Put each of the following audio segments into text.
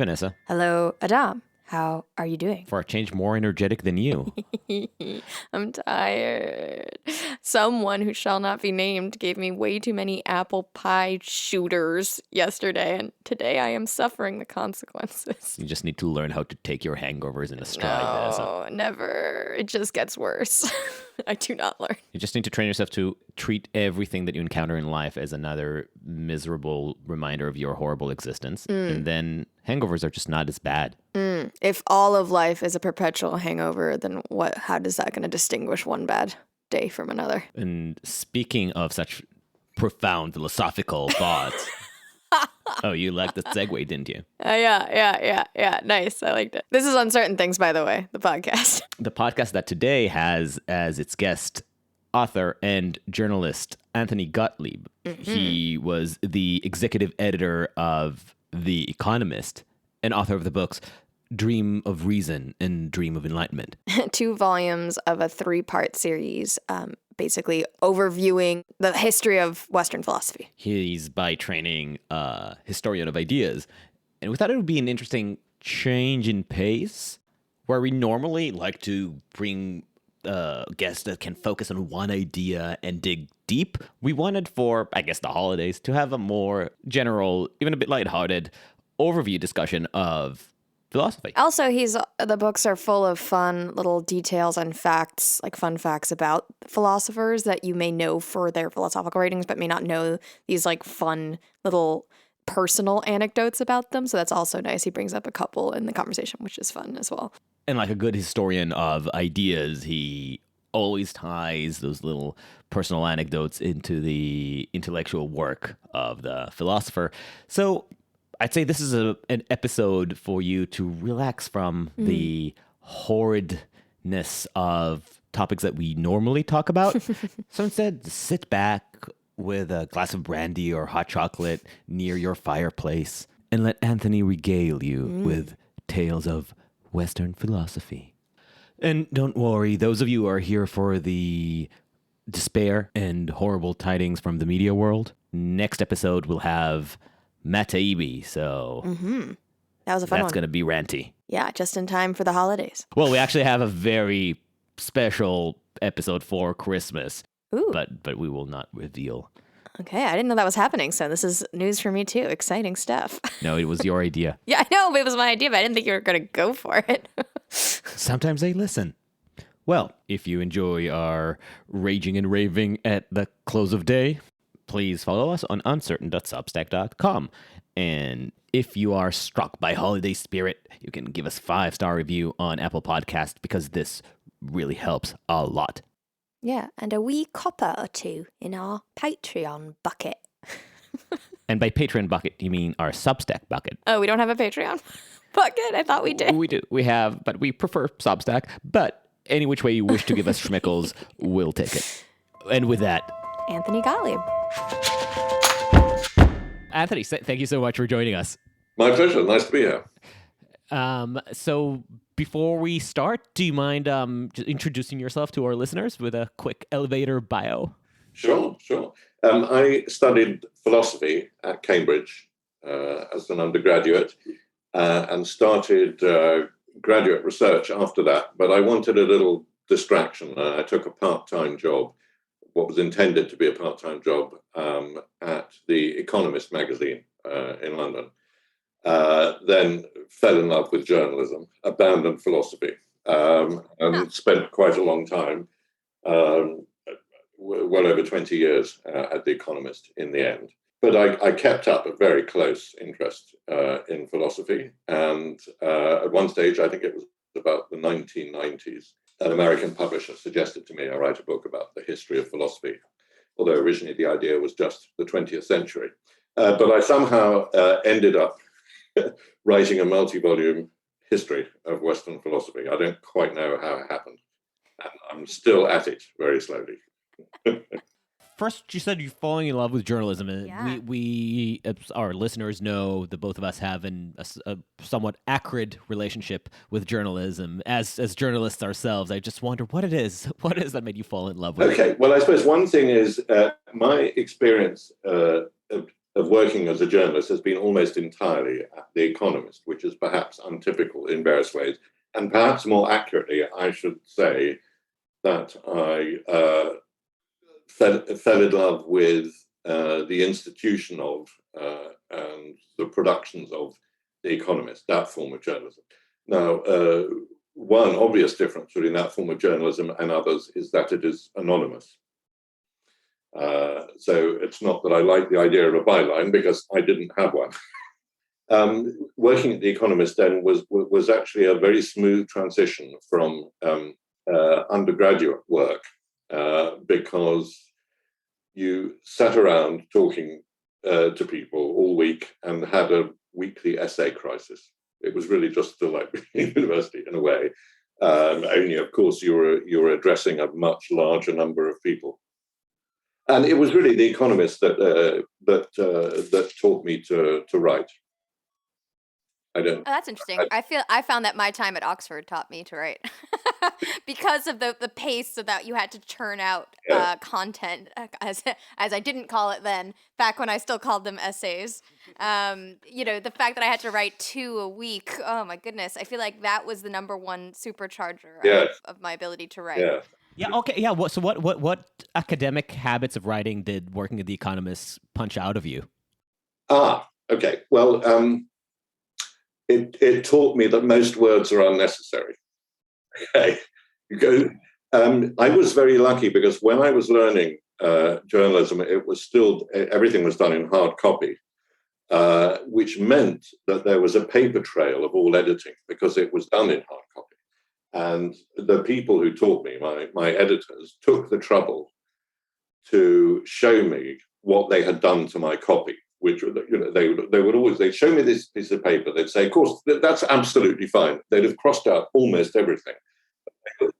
Vanessa. Hello, Adaam. How are you doing? For a change, more energetic than you. I'm tired. Someone who shall not be named gave me way too many apple pie shooters yesterday, and today I am suffering the consequences. You just need to learn how to take your hangovers in a stride, Vanessa. No, never. It just gets worse. I do not learn. You just need to train yourself to treat everything that you encounter in life as another miserable reminder of your horrible existence. And then hangovers are just not as bad. If all of life is a perpetual hangover, then how is that going to distinguish one bad day from another? And speaking of such profound philosophical thoughts... Oh, you liked the segue, didn't you? Yeah. Nice. I liked it. This is Uncertain Things, by the way, the podcast. The podcast that today has as its guest author and journalist Anthony Gottlieb. Mm-hmm. He was the executive editor of The Economist and author of the books Dream of Reason and Dream of Enlightenment. 2 volumes of a 3-part series, basically overviewing the history of Western philosophy. He's by training a historian of ideas. And we thought it would be an interesting change in pace, where we normally like to bring guests that can focus on one idea and dig deep. We wanted for, I guess, the holidays to have a more general, even a bit lighthearted overview discussion of philosophy. Also, the books are full of fun little details and facts, like fun facts about philosophers that you may know for their philosophical writings, but may not know these like fun little personal anecdotes about them. So that's also nice. He brings up a couple in the conversation, which is fun as well. And like a good historian of ideas, he always ties those little personal anecdotes into the intellectual work of the philosopher. So I'd say this is an episode for you to relax from the horridness of topics that we normally talk about. So instead, sit back with a glass of brandy or hot chocolate near your fireplace and let Anthony regale you with tales of Western philosophy. And don't worry, those of you who are here for the despair and horrible tidings from the media world, next episode will have Matt Taibbi, so that was a fun one. That's going to be ranty. Yeah, just in time for the holidays. Well, we actually have a very special episode for Christmas, but we will not reveal. Okay, I didn't know that was happening, so this is news for me too. Exciting stuff. No, it was your idea. Yeah, I know, but it was my idea, but I didn't think you were going to go for it. Sometimes they listen. Well, if you enjoy our raging and raving at the close of day, please follow us on uncertain.substack.com. And if you are struck by holiday spirit, you can give us a 5-star review on Apple Podcast because this really helps a lot. Yeah, and a wee copper or 2 in our Patreon bucket. And by Patreon bucket, you mean our Substack bucket. Oh, we don't have a Patreon bucket? I thought we did. We do. We have, but we prefer Substack. But any which way you wish to give us schmickles, we'll take it. And with that, Anthony Gottlieb. Anthony, thank you so much for joining us. My pleasure. Nice to be here. So before we start, do you mind just introducing yourself to our listeners with a quick elevator bio? Sure. I studied philosophy at Cambridge as an undergraduate and started graduate research after that. But I wanted a little distraction. I took a part-time job, what was intended to be a part-time job at the Economist magazine in London. Then fell in love with journalism, abandoned philosophy, and spent quite a long time, well over 20 years at The Economist in the end. But I kept up a very close interest in philosophy. And at one stage, I think it was about the 1990s, an American publisher suggested to me I write a book about the history of philosophy, although originally the idea was just the 20th century. But I somehow ended up writing a multi-volume history of Western philosophy. I don't quite know how it happened. And I'm still at it very slowly. First, you said you're falling in love with journalism, and Yeah. we our listeners know that both of us have a somewhat acrid relationship with journalism. As journalists ourselves, I just wonder what it is that made you fall in love with it. Okay, well, I suppose one thing is my experience of of working as a journalist has been almost entirely at The Economist, which is perhaps untypical in various ways. And perhaps more accurately, I should say that I fell in love with the institution of and the productions of The Economist, that form of journalism. Now, one obvious difference between that form of journalism and others is that it is anonymous. So it's not that I like the idea of a byline, because I didn't have one. Working at The Economist then was actually a very smooth transition from undergraduate work, because you sat around talking to people all week and had a weekly essay crisis. It was really just still like university in a way. Only, of course, you were addressing a much larger number of people. And it was really The Economist that taught me to write. Oh, that's interesting. I found that my time at Oxford taught me to write because of the pace, so that you had to churn out content, as I didn't call it then, back when I still called them essays. The fact that I had to write 2 a week, oh my goodness, I feel like that was the number one supercharger of my ability to write. Yeah. Yeah. Okay. Yeah. So what academic habits of writing did working at The Economist punch out of you? Okay. Well, it taught me that most words are unnecessary. Okay. I was very lucky, because when I was learning journalism, it was still, everything was done in hard copy, which meant that there was a paper trail of all editing, because it was done in hard copy. And the people who taught me, my editors, took the trouble to show me what they had done to my copy, which, they'd show me this piece of paper. They'd say, of course, that's absolutely fine. They'd have crossed out almost everything.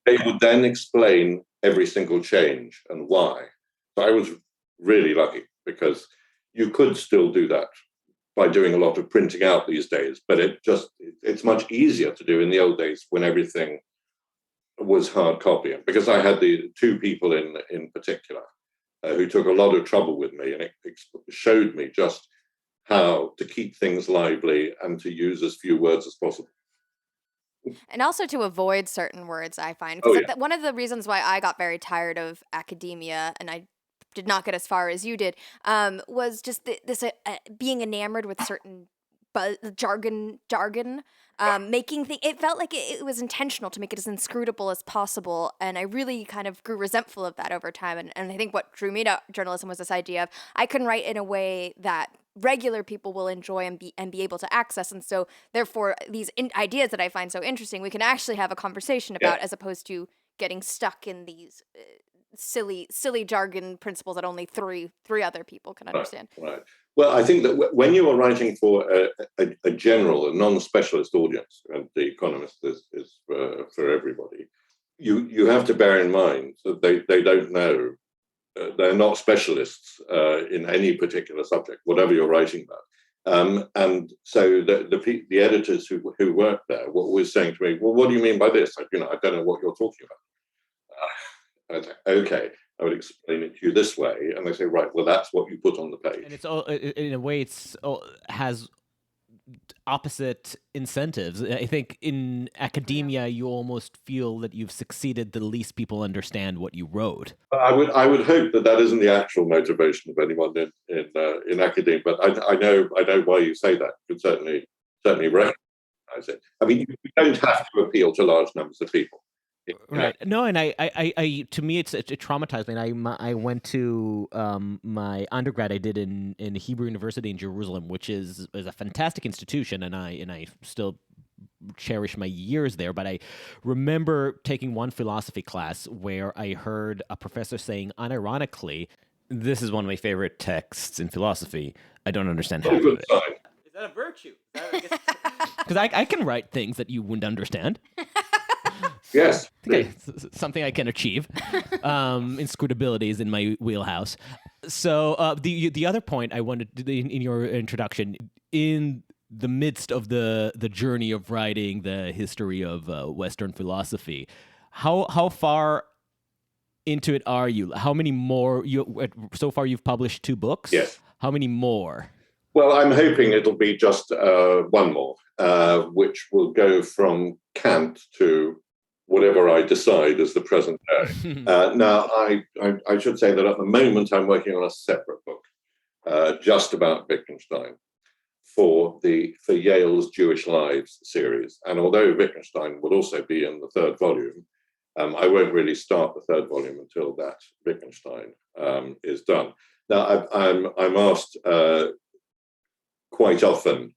They would then explain every single change and why. So I was really lucky, because you could still do that by doing a lot of printing out these days, but it's much easier to do in the old days, when everything was hard copy. Because I had the 2 people in particular who took a lot of trouble with me, and it showed me just how to keep things lively and to use as few words as possible. And also to avoid certain words, I find. Because one of the reasons why I got very tired of academia, and I did not get as far as you did, was just this being enamored with certain jargon, making things. It felt like it was intentional to make it as inscrutable as possible, and I really kind of grew resentful of that over time. And I think what drew me to journalism was this idea of I can write in a way that regular people will enjoy and be able to access, and so therefore these ideas that I find so interesting, we can actually have a conversation about, as opposed to getting stuck in these silly jargon principles that only three other people can understand. Right. Well, I think that when you are writing for a general, a non-specialist audience, and The Economist is for everybody, you have to bear in mind that they don't know. They're not specialists in any particular subject, whatever you're writing about. And so the editors who work there were always saying to me, well, what do you mean by this? I don't know what you're talking about. I'd say, okay, I would explain it to you this way. And they say, right, well, that's what you put on the page. And it's all, in a way, has opposite incentives. I think in academia, you almost feel that you've succeeded the least people understand what you wrote. I would hope that isn't the actual motivation of anyone in academia. But I know why you say that. You can certainly recognize it. I mean, you don't have to appeal to large numbers of people. Right. No, and I to me, it traumatized me. And I went to my undergrad I did in Hebrew University in Jerusalem, which is a fantastic institution, and I still cherish my years there. But I remember taking one philosophy class where I heard a professor saying, unironically, "This is one of my favorite texts in philosophy. I don't understand half of it." Is that a virtue? Because I can write things that you wouldn't understand. Yes. Okay, something I can achieve. Inscrutability is in my wheelhouse. So the other point I wanted in your introduction, in the midst of the journey of writing the history of Western philosophy, how far into it are you? How many more so far you've published 2 books? Yes. How many more? Well, I'm hoping it'll be just one more, which will go from Kant to whatever I decide is the present day. Now, I should say that at the moment I'm working on a separate book, just about Wittgenstein, for Yale's Jewish Lives series. And although Wittgenstein will also be in the third volume, I won't really start the third volume until that Wittgenstein is done. Now, I'm asked quite often,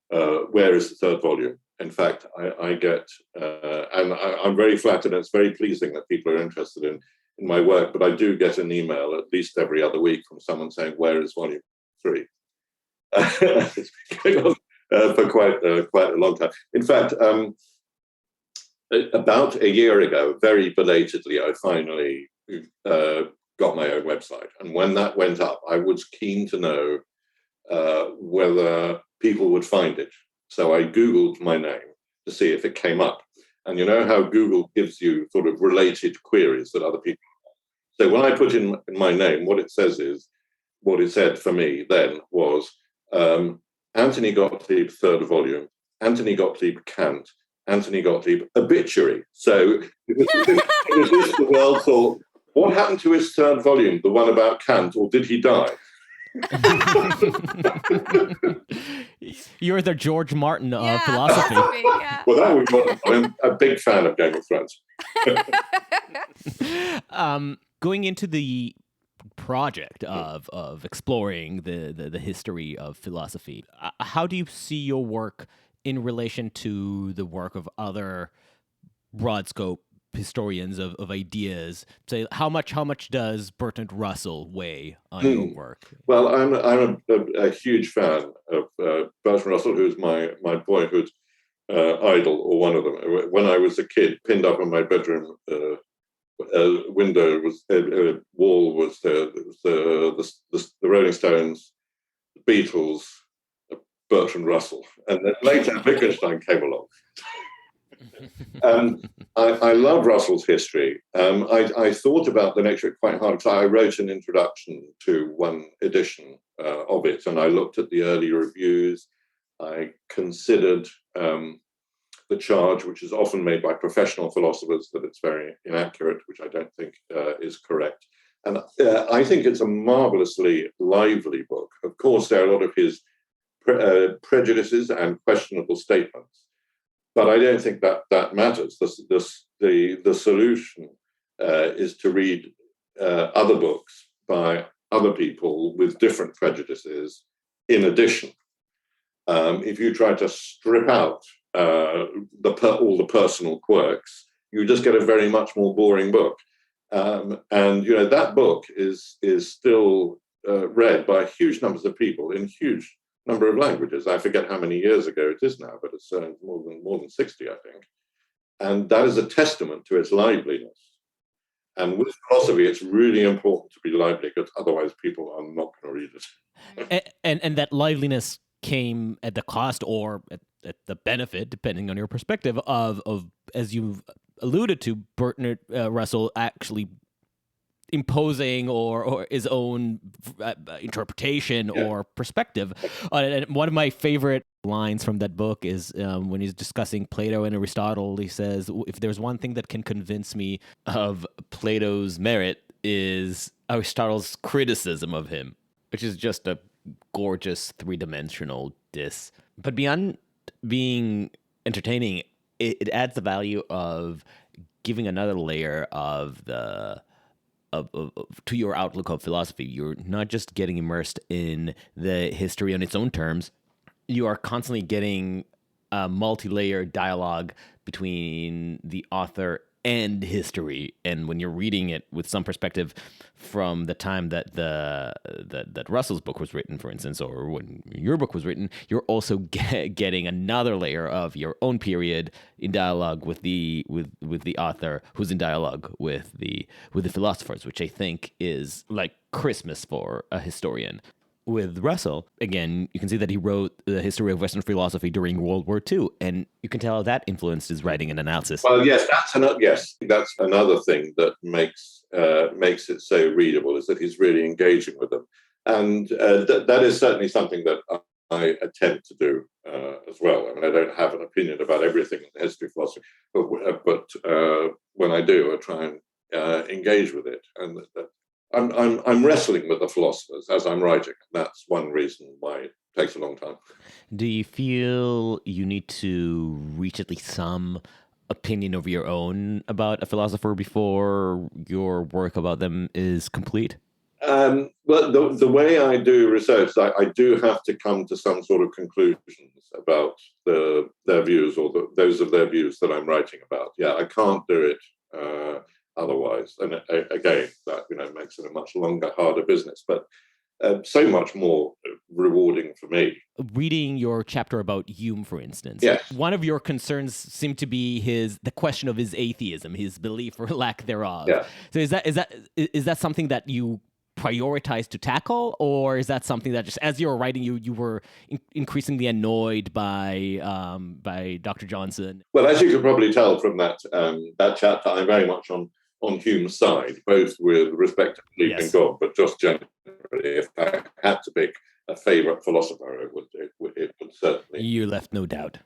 where is the third volume? In fact, I get, and I'm very flattered, and it's very pleasing that people are interested in my work, but I do get an email at least every other week from someone saying, where is volume 3? It's been going on for quite a long time. In fact, about a year ago, very belatedly, I finally got my own website. And when that went up, I was keen to know whether people would find it. So I Googled my name to see if it came up. And you know how Google gives you sort of related queries that other people have. So when I put in my name, what it says is, what it said for me then was Anthony Gottlieb, third volume, Anthony Gottlieb, Kant, Anthony Gottlieb, obituary. So it was this the world thought, what happened to his third volume, the one about Kant, or did he die? You're the George Martin of philosophy. Yeah. Well, that would be, I'm a big fan of Game of Thrones. Going into the project of exploring the history of philosophy, how do you see your work in relation to the work of other broad scope historians of ideas? Say, how much does Bertrand Russell weigh on your work? Well, I'm a huge fan of Bertrand Russell, who's my boyhood idol, or one of them. When I was a kid, pinned up on my bedroom window wall was the Rolling Stones, the Beatles, Bertrand Russell, and then later Wittgenstein came along. I love Russell's history. I thought about the nature of it quite hard because I wrote an introduction to one edition of it, and I looked at the early reviews. I considered the charge, which is often made by professional philosophers, that it's very inaccurate, which I don't think is correct. And I think it's a marvelously lively book. Of course, there are a lot of his prejudices and questionable statements, but I don't think that matters. The solution is to read other books by other people with different prejudices in addition. If you try to strip out all the personal quirks, you just get a very much more boring book. And you know that book is still read by huge numbers of people in huge number of languages. I forget how many years ago it is now, but it's more than 60, I think. And that is a testament to its liveliness. And with philosophy, it's really important to be lively, because otherwise people are not going to read it. And that liveliness came at the cost or at the benefit, depending on your perspective, of as you've alluded to, Bertrand Russell actually imposing or his own interpretation or perspective. And one of my favorite lines from that book is when he's discussing Plato and Aristotle. He says, if there's one thing that can convince me of Plato's merit is Aristotle's criticism of him, which is just a gorgeous three-dimensional diss. But beyond being entertaining, it adds the value of giving another layer of to your outlook of philosophy. You're not just getting immersed in the history on its own terms. You are constantly getting a multi-layered dialogue between the author and history. And when you're reading it with some perspective from the time that that Russell's book was written, for instance, or when your book was written, you're also getting another layer of your own period in dialogue with the author, who's in dialogue with the philosophers, which I think is like Christmas for a historian. With Russell, again, you can see that he wrote the history of Western philosophy during World War II, and you can tell how that influenced his writing and analysis. Well, yes, that's another thing that makes it so readable, is that he's really engaging with them. And that is certainly something that I attempt to do as well. I mean, I don't have an opinion about everything in the history of philosophy, but when I do, I try and engage with it. And I'm wrestling with the philosophers as I'm writing. That's one reason why it takes a long time. Do you feel you need to reach at least some opinion of your own about a philosopher before your work about them is complete? Well, the way I do research, I do have to come to some sort of conclusions about their views or those of their views that I'm writing about. Yeah, I can't do it otherwise. And again, that makes it a much longer, harder business, but so much more rewarding for me. Reading your chapter about Hume, for instance, yes. One of your concerns seemed to be the question of his atheism, his belief or lack thereof. Yeah. So is that something that you prioritize to tackle, or is that something that just as you were writing, you were increasingly annoyed by Dr. Johnson? Well, as you can probably tell from that chapter, I'm very much on Hume's side, both with respect to belief in God, but just generally, if I had to pick a favorite philosopher, it would certainly. You left no doubt.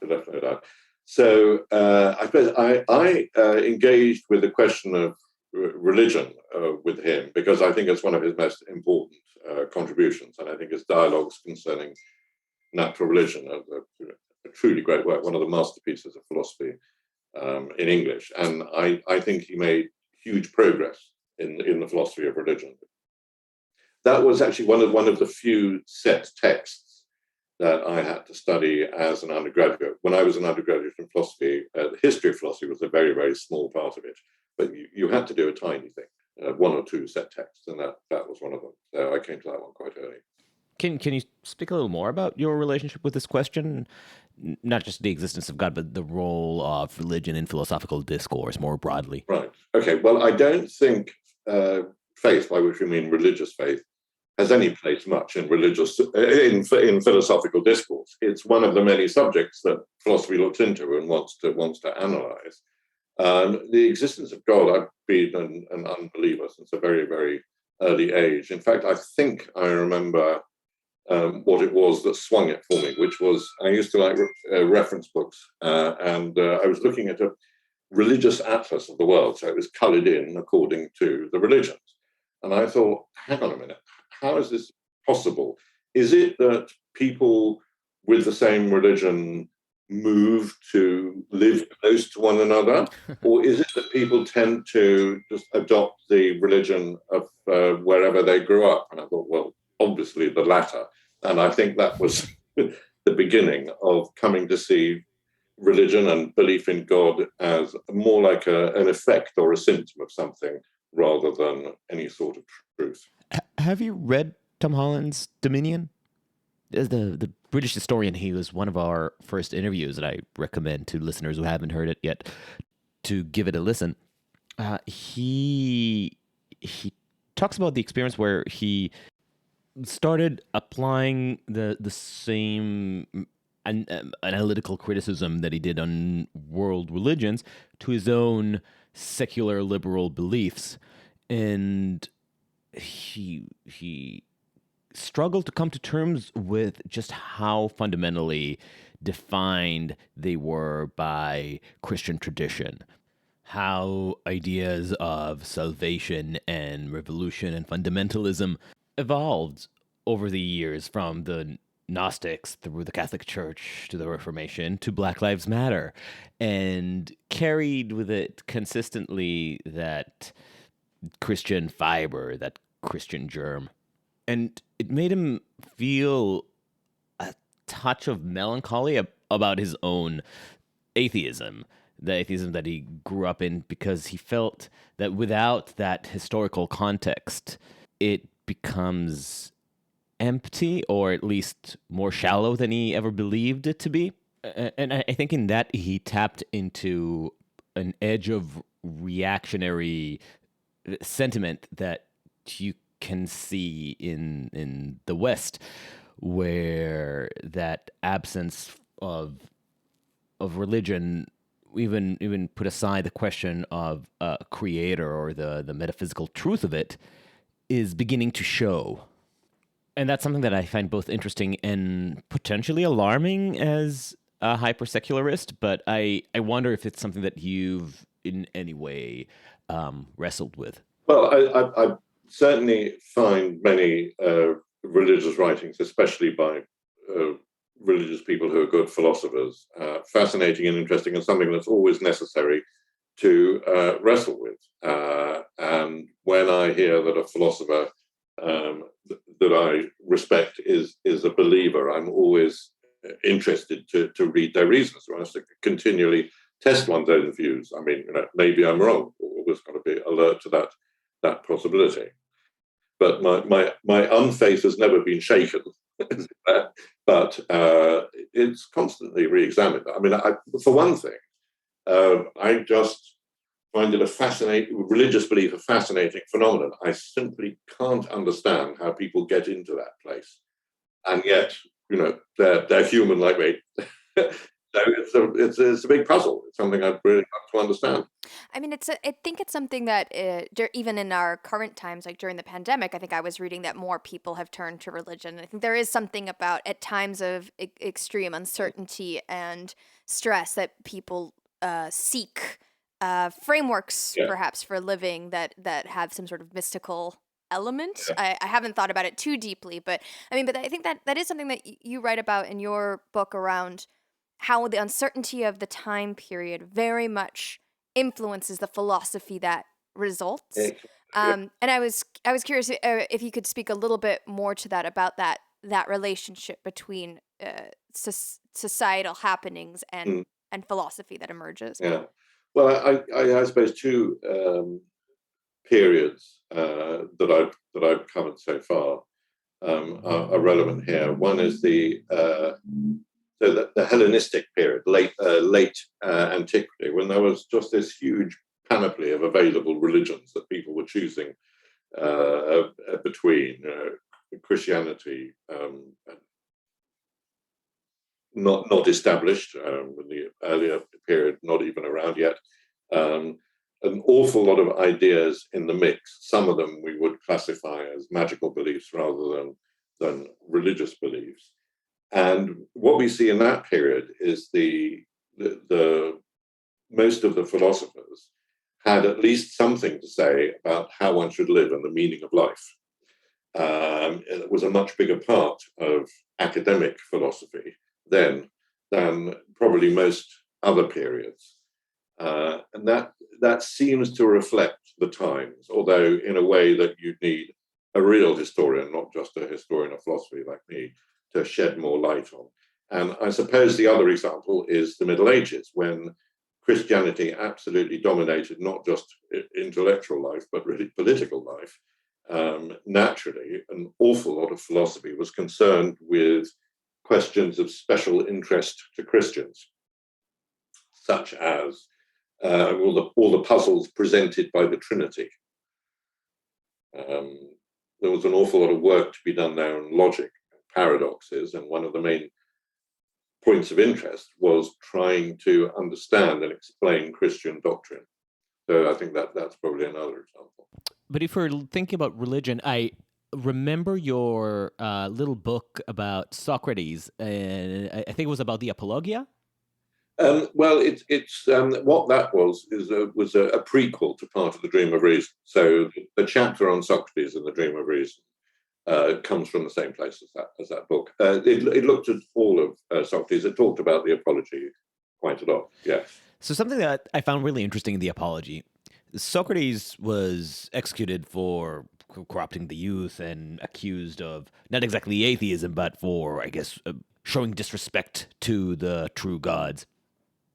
Left no doubt. So I suppose I engaged with the question of religion with him because I think it's one of his most important contributions, and I think his dialogues concerning natural religion are a truly great work, one of the masterpieces of philosophy in English. And I think he made huge progress in the philosophy of religion. That was actually one of the few set texts that I had to study as an undergraduate. When I was an undergraduate in philosophy, the history of philosophy was a very, very small part of it. But you had to do a tiny thing, one or two set texts, and that was one of them. So I came to that one quite early. Can you speak a little more about your relationship with this question? Not just the existence of God, but the role of religion in philosophical discourse more broadly. Right. Okay. Well, I don't think faith, by which we mean religious faith, has any place much in in philosophical discourse. It's one of the many subjects that philosophy looks into and wants to analyze. The existence of God, I've been an unbeliever since a very, very early age. In fact, I think I remember what it was that swung it for me, which was I used to like reference books, and I was looking at a religious atlas of the world, so it was coloured in according to the religions. And I thought, hang on a minute, how is this possible? Is it that people with the same religion move to live close to one another, or is it that people tend to just adopt the religion of wherever they grew up? And I thought, well, obviously the latter. And I think that was the beginning of coming to see religion and belief in God as more like an effect or a symptom of something rather than any sort of truth. Have you read Tom Holland's Dominion? The British historian, he was one of our first interviews that I recommend to listeners who haven't heard it yet to give it a listen. He talks about the experience where he started applying the same analytical criticism that he did on world religions to his own secular liberal beliefs, and he struggled to come to terms with just how fundamentally defined they were by Christian tradition. How ideas of salvation and revolution and fundamentalism evolved over the years from the Gnostics through the Catholic Church to the Reformation to Black Lives Matter, and carried with it consistently that Christian fiber, that Christian germ. And it made him feel a touch of melancholy about his own atheism, the atheism that he grew up in, because he felt that without that historical context, it becomes empty, or at least more shallow than he ever believed it to be. And I think in that he tapped into an edge of reactionary sentiment that you can see in the West, where that absence of religion, even put aside the question of a creator or the metaphysical truth of it, is beginning to show. And that's something that I find both interesting and potentially alarming as a hyper-secularist, but I wonder if it's something that you've in any way wrestled with. Well, I certainly find many religious writings, especially by religious people who are good philosophers, fascinating and interesting, and something that's always necessary to wrestle with. And when I hear that a philosopher that I respect is a believer, I'm always interested to read their reasons, right? To continually test one's own views. I mean, maybe I'm wrong. Always got to be alert to that possibility. But my unfaith has never been shaken. But it's constantly re-examined. I mean, for one thing, I just find it a fascinating religious belief, a fascinating phenomenon. I simply can't understand how people get into that place, and yet, they're human like me. So it's a big puzzle. It's something I'd really like to understand. I mean, I think it's something that even in our current times, like during the pandemic, I think I was reading that more people have turned to religion. I think there is something about at times of extreme uncertainty and stress that people seek frameworks, Yeah. perhaps, for living that have some sort of mystical element. Yeah. I haven't thought about it too deeply, but I think that is something that you write about in your book around how the uncertainty of the time period very much influences the philosophy that results. And I was curious if you could speak a little bit more to that, about that relationship between societal happenings and philosophy that emerges. Yeah. Well, I suppose two periods that I've covered so far are relevant here. One is the Hellenistic period, late antiquity, when there was just this huge panoply of available religions that people were choosing between. Christianity, not established in the earlier period, not even around yet. An awful lot of ideas in the mix. Some of them we would classify as magical beliefs rather than religious beliefs. And what we see in that period is the most of the philosophers had at least something to say about how one should live and the meaning of life. It was a much bigger part of academic philosophy then than probably most other periods. And that seems to reflect the times, although in a way that you'd need a real historian, not just a historian of philosophy like me, to shed more light on. And I suppose the other example is the Middle Ages, when Christianity absolutely dominated not just intellectual life, but really political life. Naturally, an awful lot of philosophy was concerned with questions of special interest to Christians, such as all the puzzles presented by the Trinity. There was an awful lot of work to be done there on logic, paradoxes, and one of the main points of interest was trying to understand and explain Christian doctrine. So I think that's probably another example. But if we're thinking about religion, I remember your little book about Socrates, and I think it was about the Apologia. Well, it's what that was a prequel to part of the Dream of Reason. So the chapter on Socrates in the Dream of Reason comes from the same place as that book. It looked at all of Socrates. It talked about the Apology quite a lot. Yes. So something that I found really interesting in the Apology, Socrates was executed for corrupting the youth and accused of not exactly atheism, but for, I guess, showing disrespect to the true gods.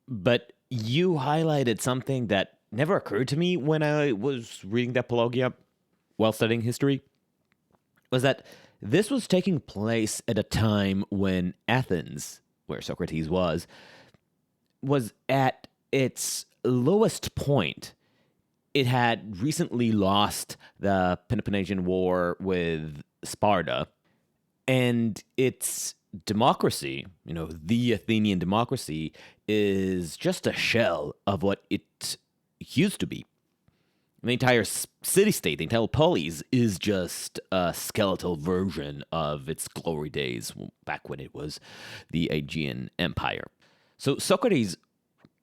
But you highlighted something that never occurred to me when I was reading the Apologia while studying history, was that this was taking place at a time when Athens, where Socrates was at its lowest point. It had recently lost the Peloponnesian War with Sparta, and its democracy, the Athenian democracy, is just a shell of what it used to be. The entire city-state, the entire polis, is just a skeletal version of its glory days back when it was the Aegean Empire. So Socrates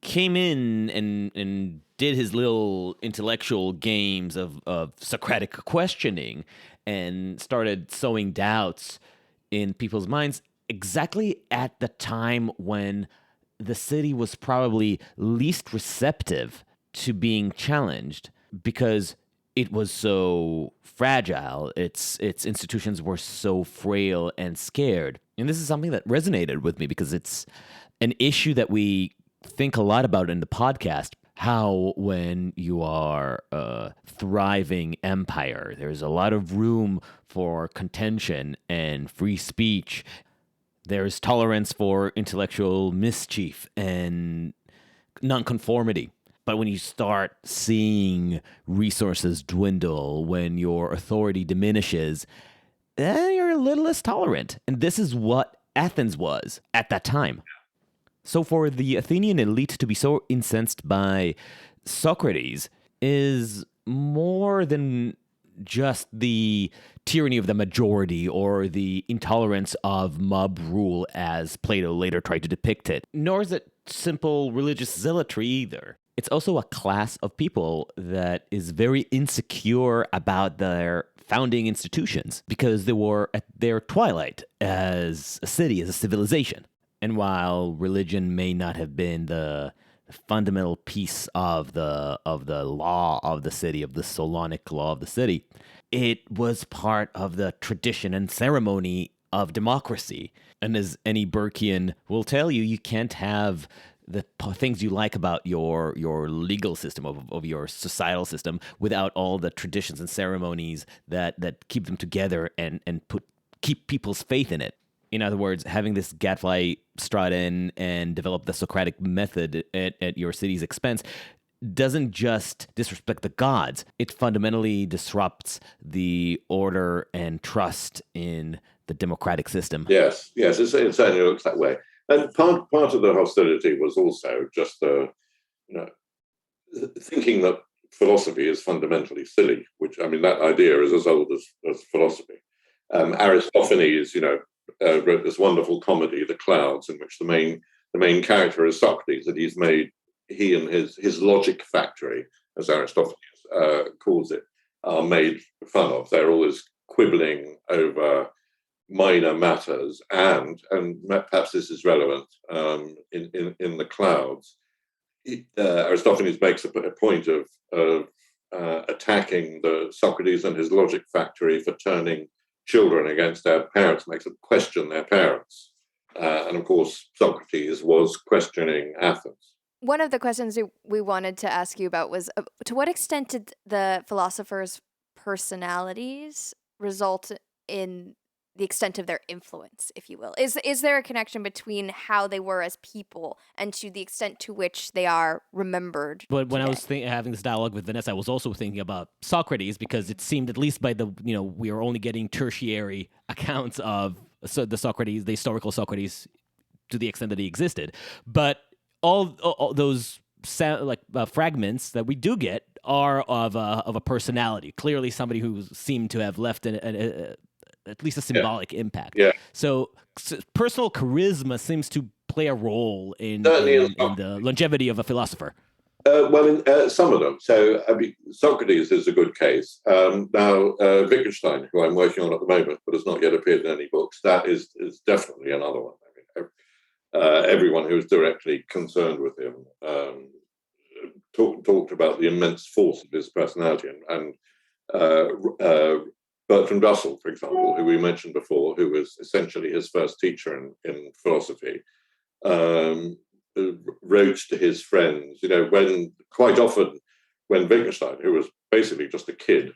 came in and did his little intellectual games of Socratic questioning and started sowing doubts in people's minds exactly at the time when the city was probably least receptive to being challenged because it was so fragile. Its institutions were so frail and scared. And this is something that resonated with me because it's an issue that we think a lot about in the podcast, how when you are a thriving empire, there's a lot of room for contention and free speech. There's tolerance for intellectual mischief and nonconformity. But when you start seeing resources dwindle, when your authority diminishes, you're a little less tolerant. And this is what Athens was at that time. So for the Athenian elite to be so incensed by Socrates is more than just the tyranny of the majority or the intolerance of mob rule as Plato later tried to depict it. Nor is it simple religious zealotry either. It's also a class of people that is very insecure about their founding institutions because they were at their twilight as a city, as a civilization. And while religion may not have been the fundamental piece of the law of the city, of the Solonic law of the city, it was part of the tradition and ceremony of democracy. And as any Burkean will tell you, you can't have the things you like about your legal system, of your societal system, without all the traditions and ceremonies that keep them together and keep people's faith in it. In other words, having this gadfly strut in and develop the Socratic method at your city's expense doesn't just disrespect the gods. It fundamentally disrupts the order and trust in the democratic system. Yes, it certainly looks that way. And part of the hostility was also just thinking that philosophy is fundamentally silly, which, I mean, that idea is as old as philosophy. Aristophanes, wrote this wonderful comedy, The Clouds, in which the main character is Socrates, and he and his logic factory, as Aristophanes calls it, are made fun of. They're always quibbling over minor matters, and perhaps this is relevant in The Clouds. Aristophanes makes a point of attacking the Socrates and his logic factory for turning children against their parents, makes them question their parents. And of course, Socrates was questioning Athens. One of the questions we wanted to ask you about was, to what extent did the philosophers' personalities result in the extent of their influence, if you will? Is there a connection between how they were as people and to the extent to which they are remembered? But when today? I was having this dialogue with Vanessa, I was also thinking about Socrates, because it seemed, at least by we are only getting tertiary accounts of the Socrates, the historical Socrates, to the extent that he existed. But all those fragments that we do get are of a personality, clearly somebody who seemed to have left at least a symbolic impact. Yeah. So personal charisma seems to play a role in the longevity of a philosopher. In some of them. So, I mean, Socrates is a good case. Now, Wittgenstein, who I'm working on at the moment, but has not yet appeared in any books, that is definitely another one. I mean, everyone who was directly concerned with him talked about the immense force of his personality. And Bertrand Russell, for example, who we mentioned before, who was essentially his first teacher in philosophy, wrote to his friends, quite often when Wittgenstein, who was basically just a kid,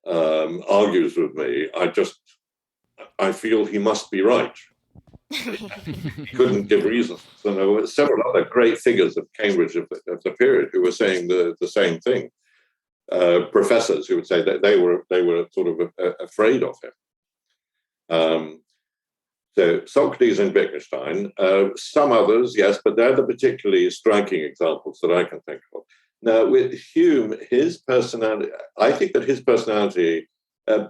argues with me, I feel he must be right. He couldn't give reasons. So there were several other great figures of Cambridge of the period who were saying the same thing. Professors who would say that they were sort of afraid of him. So Socrates and Wittgenstein, some others, yes, but they're the particularly striking examples that I can think of. Now, with Hume, his personality, I think that his personality,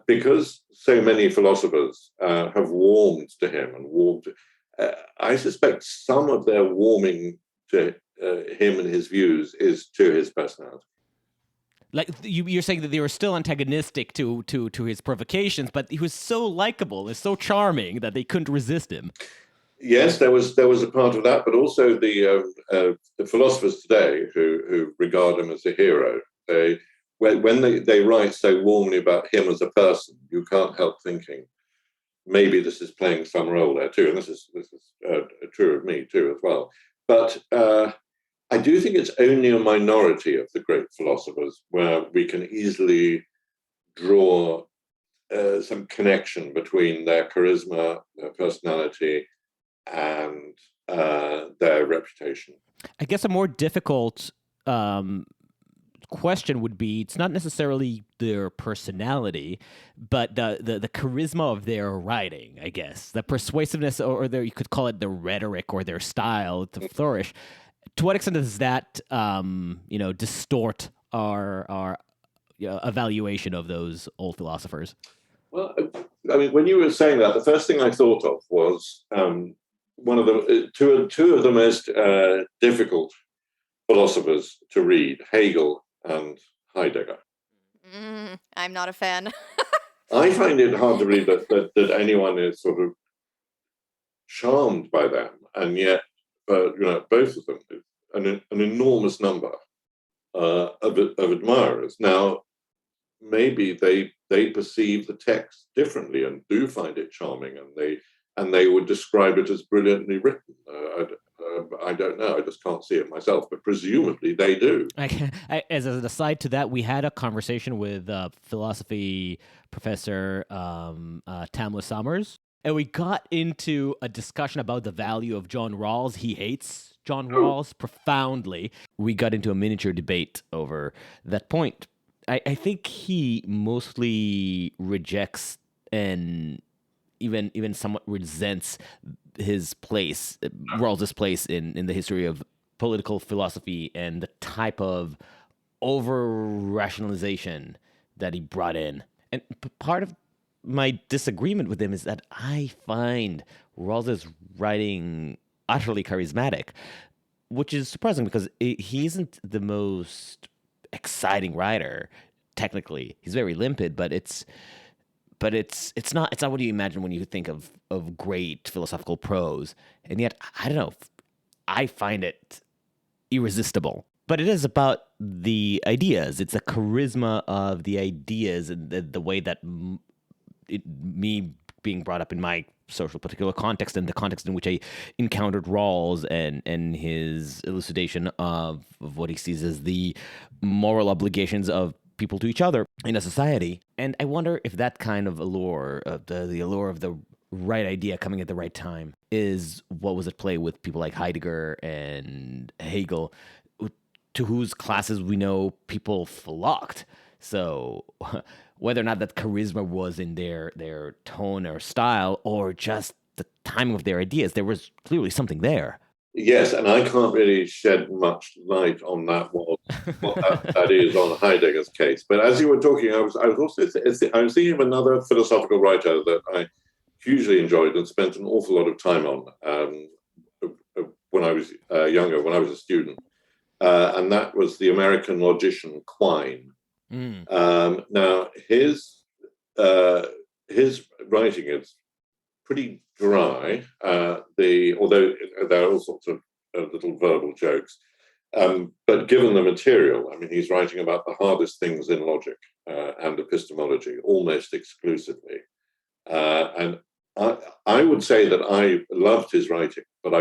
because so many philosophers have warmed to him and I suspect some of their warming to him and his views is to his personality. Like you're saying that they were still antagonistic to his provocations, but he was so likable and so charming that they couldn't resist him. Yes, there was a part of that, but also the philosophers today who regard him as a hero. When they write so warmly about him as a person, you can't help thinking maybe this is playing some role there too, and this is true of me too as well. But I do think it's only a minority of the great philosophers where we can easily draw some connection between their charisma, their personality, and their reputation. I guess a more difficult question would be, it's not necessarily their personality, but the charisma of their writing, I guess. The persuasiveness, or you could call it the rhetoric or their style to flourish. To what extent does that distort our evaluation of those old philosophers? Well, I mean, when you were saying that, the first thing I thought of was one of the two of the most difficult philosophers to read, Hegel and Heidegger. I'm not a fan. I find it hard to believe that anyone is sort of charmed by them, and yet, both of them, an enormous number of admirers. Now, maybe they perceive the text differently and do find it charming, and they would describe it as brilliantly written. I don't know. I just can't see it myself, but presumably they do. As an aside to that, we had a conversation with philosophy professor Tamla Summers, and we got into a discussion about the value of John Rawls. He hates John Rawls profoundly. We got into a miniature debate over that point. I think he mostly rejects and even somewhat resents his place, Rawls's place in the history of political philosophy and the type of over-rationalization that he brought in. And part of my disagreement with him is that I find Rawls's writing utterly charismatic, which is surprising because he isn't the most exciting writer. Technically, he's very limpid, but it's not what you imagine when you think of great philosophical prose. And yet, I don't know, I find it irresistible. But it is about the ideas. It's the charisma of the ideas and the way that me being brought up in my social particular context and the context in which I encountered Rawls and his elucidation of what he sees as the moral obligations of people to each other in a society. And I wonder if that kind of allure, the allure of the right idea coming at the right time, is what was at play with people like Heidegger and Hegel, to whose classes we know people flocked. So whether or not that charisma was in their tone or style or just the timing of their ideas, there was clearly something there. Yes, and I can't really shed much light on that, what that is on Heidegger's case. But as you were talking, I was thinking of another philosophical writer that I hugely enjoyed and spent an awful lot of time on when I was younger, when I was a student, and that was the American logician Quine. Now, his writing is pretty dry, although there are all sorts of little verbal jokes. But given the material, I mean, he's writing about the hardest things in logic and epistemology almost exclusively. And I would say that I loved his writing, but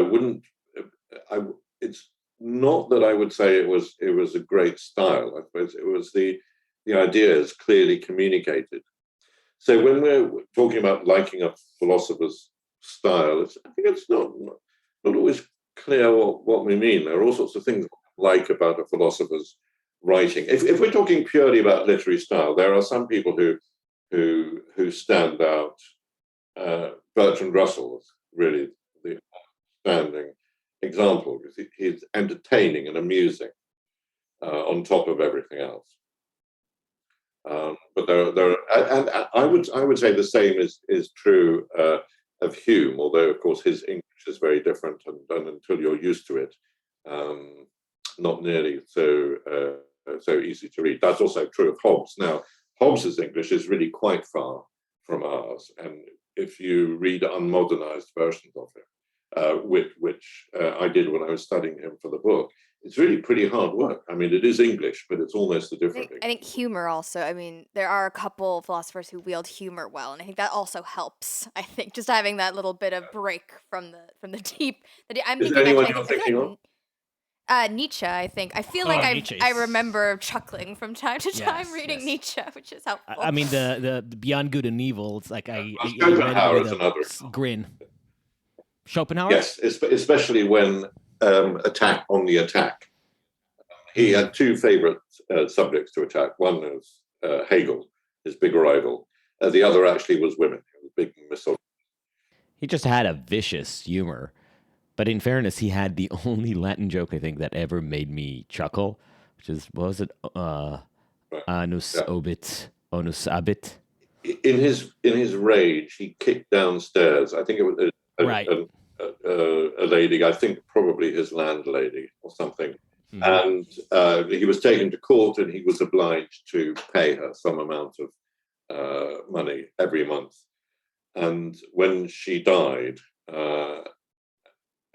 it's not that I would say it was a great style. I suppose it was the ideas clearly communicated. So when we're talking about liking a philosopher's style, I think it's not always clear what we mean. There are all sorts of things like about a philosopher's writing. If we're talking purely about literary style, there are some people who stand out. Bertrand Russell is really the outstanding example because he's entertaining and amusing. on top of everything else. But and I would say the same is true of Hume, although of course his English is very different, and until you're used to it, not nearly so easy to read. That's also true of Hobbes. Now, Hobbes's English is really quite far from ours, and if you read unmodernized versions of it, which I did when I was studying him for the book, it's really pretty hard work. I mean, it is English, but it's almost a different English. I think humor also. I mean, there are a couple philosophers who wield humor well, and I think that also helps. I think just having that little bit of break from the deep. I'm Is thinking there anyone actually, you're thinking of? Nietzsche. I think I feel like I remember chuckling from time to time reading Nietzsche, which is helpful. I mean, the Beyond Good and Evil. It's like I Schopenhauer read is it with another a grin. Schopenhauer. Yes, especially when attack on the attack. He had two favorite subjects to attack. One was Hegel, his big rival. The other actually was women. He was big misogynist. He just had a vicious humor. But in fairness, he had the only Latin joke, I think, that ever made me chuckle, which is, what was it? Anus obit, onus abit. In his rage, he kicked downstairs. I think it was a lady, I think probably his landlady or something. Mm-hmm. And he was taken to court, and he was obliged to pay her some amount of money every month. And when she died,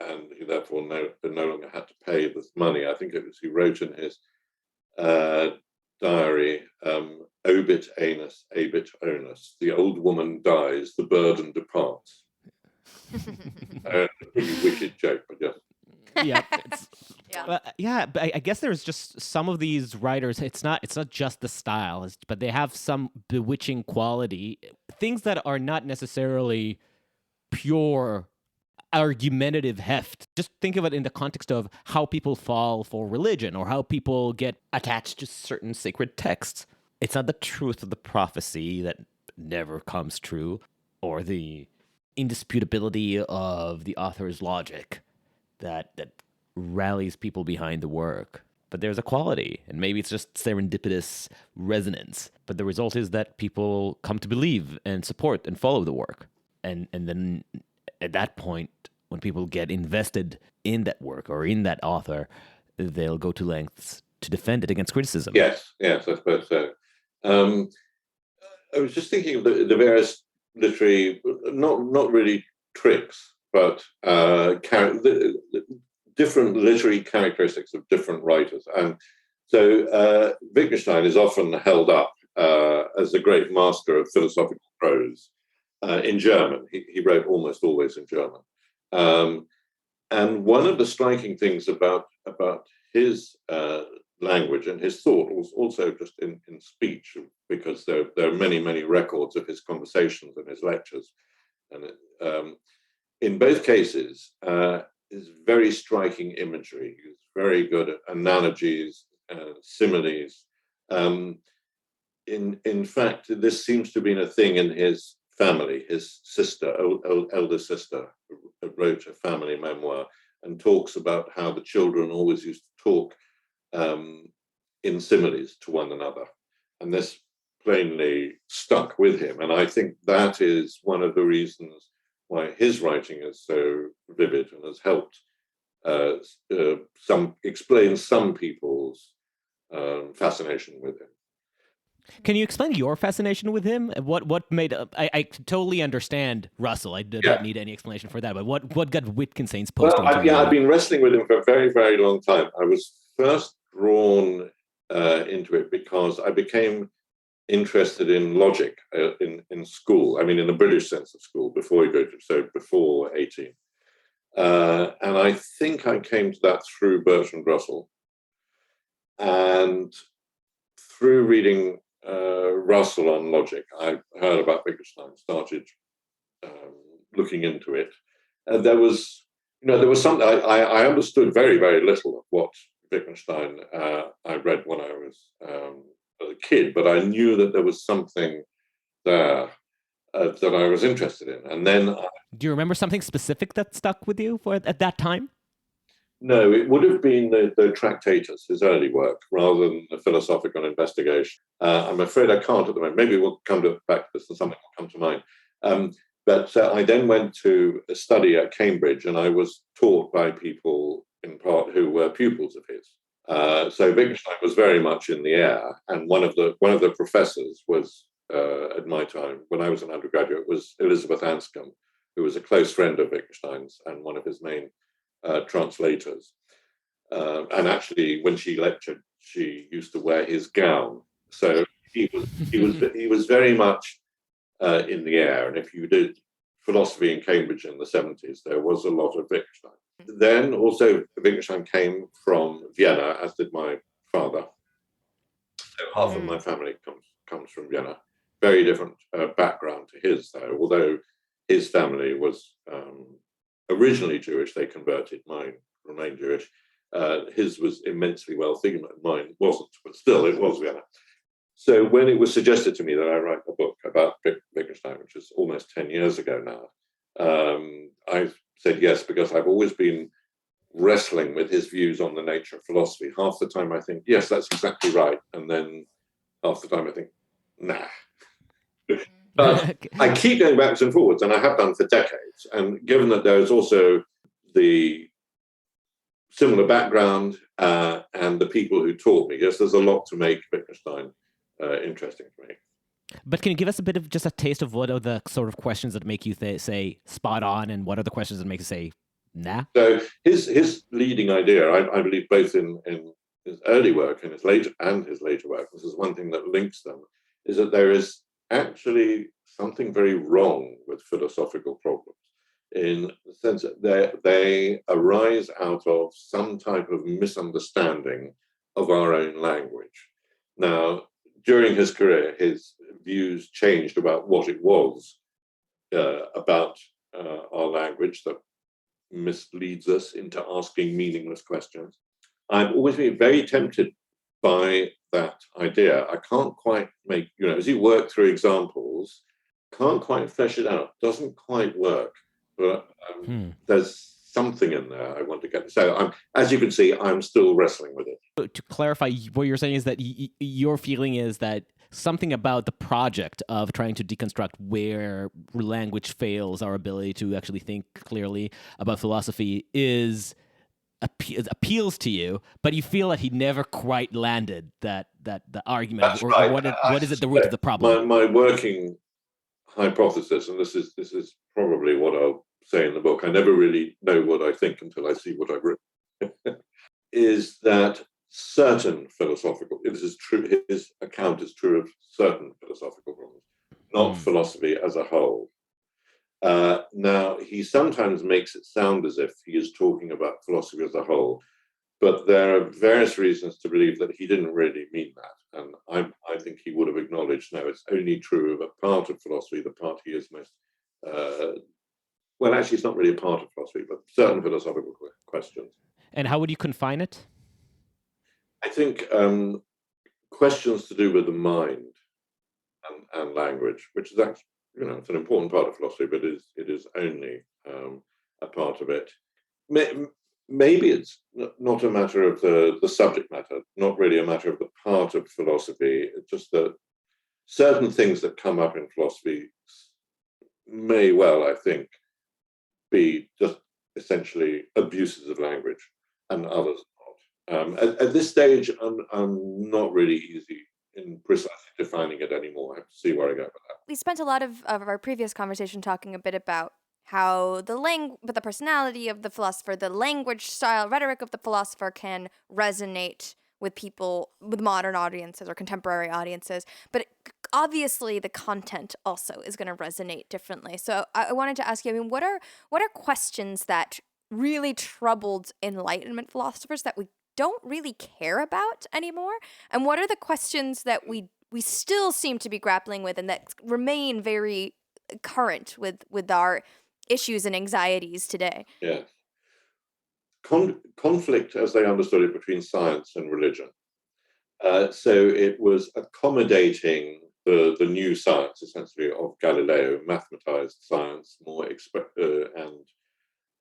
and he therefore no longer had to pay this money, I think it was, he wrote in his diary, obit anus, abit onus. The old woman dies, the burden departs. A pretty wicked joke, but yes. But I guess there's just some of these writers. It's not just the style, but they have some bewitching quality, things that are not necessarily pure argumentative heft. Just think of it in the context of how people fall for religion or how people get attached to certain sacred texts. It's not the truth of the prophecy that never comes true, or the indisputability of the author's logic that rallies people behind the work. But there's a quality, and maybe it's just serendipitous resonance. But the result is that people come to believe and support and follow the work. And then at that point, when people get invested in that work or in that author, they'll go to lengths to defend it against criticism. Yes, I suppose so. I was just thinking of the various literary, not really tricks, but different literary characteristics of different writers. And so Wittgenstein is often held up as the great master of philosophical prose in German. He wrote almost always in German. And one of the striking things about his language and his thought was also just in speech, because there are many, many records of his conversations and his lectures. And in both cases, is very striking imagery. He's very good at analogies, similes. In fact, this seems to have been a thing in his family. His sister, elder sister, wrote a family memoir and talks about how the children always used to talk in similes to one another. And this plainly stuck with him. And I think that is one of the reasons why his writing is so vivid and has helped explain some people's fascination with him. Can you explain your fascination with him? What made I totally understand Russell. I did not need any explanation for that. But what got Wittgenstein's poster? Well, I've been wrestling with him for a very, very long time. I was first drawn into it because I became interested in logic in school. I mean, in the British sense of school, before 18. And I think I came to that through Bertrand Russell. And through reading Russell on logic, I heard about Wittgenstein, started looking into it. And there was something, I understood very, very little of what Wittgenstein I read when I was a kid, but I knew that there was something there that I was interested in. And then, do you remember something specific that stuck with you at that time? No, it would have been the Tractatus, his early work, rather than the philosophical investigation. I'm afraid I can't at the moment. Maybe we'll come back to this and something will come to mind. But I then went to study at Cambridge, and I was taught by people in part who were pupils of his. So Wittgenstein was very much in the air, and one of the professors was at my time when I was an undergraduate was Elizabeth Anscombe, who was a close friend of Wittgenstein's and one of his main translators. And actually, when she lectured, she used to wear his gown. So he was very much in the air. And if you did philosophy in Cambridge in the 70s, there was a lot of Wittgenstein. Then also Wittgenstein came from Vienna, as did my father. So half of my family comes from Vienna. Very different background to his, though. Although his family was originally Jewish, they converted. Mine remained Jewish. His was immensely wealthy, mine wasn't, but still it was Vienna. So when it was suggested to me that I write a book about Wittgenstein, which is almost 10 years ago now, I said yes, because I've always been wrestling with his views on the nature of philosophy. Half the time I think, yes, that's exactly right. And then half the time I think, nah. But I keep going backwards and forwards, and I have done for decades. And given that there is also the similar background and the people who taught me, yes, there's a lot to make Wittgenstein interesting to me. But can you give us a bit of just a taste of what are the sort of questions that make you say spot on, and what are the questions that make you say nah? So his leading idea, I believe, both in his early work and his later work, this is one thing that links them, is that there is actually something very wrong with philosophical problems, in the sense that they arise out of some type of misunderstanding of our own language. Now, during his career, his views changed about what it was about our language that misleads us into asking meaningless questions. I've always been very tempted by that idea. I can't quite make, as you work through examples, can't quite flesh it out, doesn't quite work, but there's something in there I want to get. So as you can see, I'm still wrestling with it. To clarify, what you're saying is that your feeling is that something about the project of trying to deconstruct where language fails our ability to actually think clearly about philosophy appeals to you, but you feel that he never quite landed that the argument. That's right. What is at the root of the problem? My working hypothesis, and this is probably what I'll say in the book, I never really know what I think until I see what I've written, is that certain philosophical, this is true, his account is true of certain philosophical problems, not philosophy as a whole. Now, he sometimes makes it sound as if he is talking about philosophy as a whole, but there are various reasons to believe that he didn't really mean that. And I think he would have acknowledged, no, it's only true of a part of philosophy, the part he is most, well, actually, it's not really a part of philosophy, but certain philosophical questions. And how would you confine it? I think questions to do with the mind and language, which is actually, it's an important part of philosophy, but it is only a part of it. Maybe it's not a matter of the subject matter, not really a matter of the part of philosophy. It's just that certain things that come up in philosophy may well, I think, be just essentially abuses of language, and others not. At this stage, I'm not really easy in precisely defining it anymore. I have to see where I go with that. We spent a lot of our previous conversation talking a bit about how the personality of the philosopher, the language style, rhetoric of the philosopher can resonate with people, with modern audiences or contemporary audiences. But obviously the content also is going to resonate differently. So I wanted to ask you, what are questions that really troubled Enlightenment philosophers that we don't really care about anymore? And what are the questions that we still seem to be grappling with and that remain very current with our issues and anxieties today? Yeah. Conflict, as they understood it, between science and religion. So it was accommodating the new science, essentially, of Galileo, mathematized science, and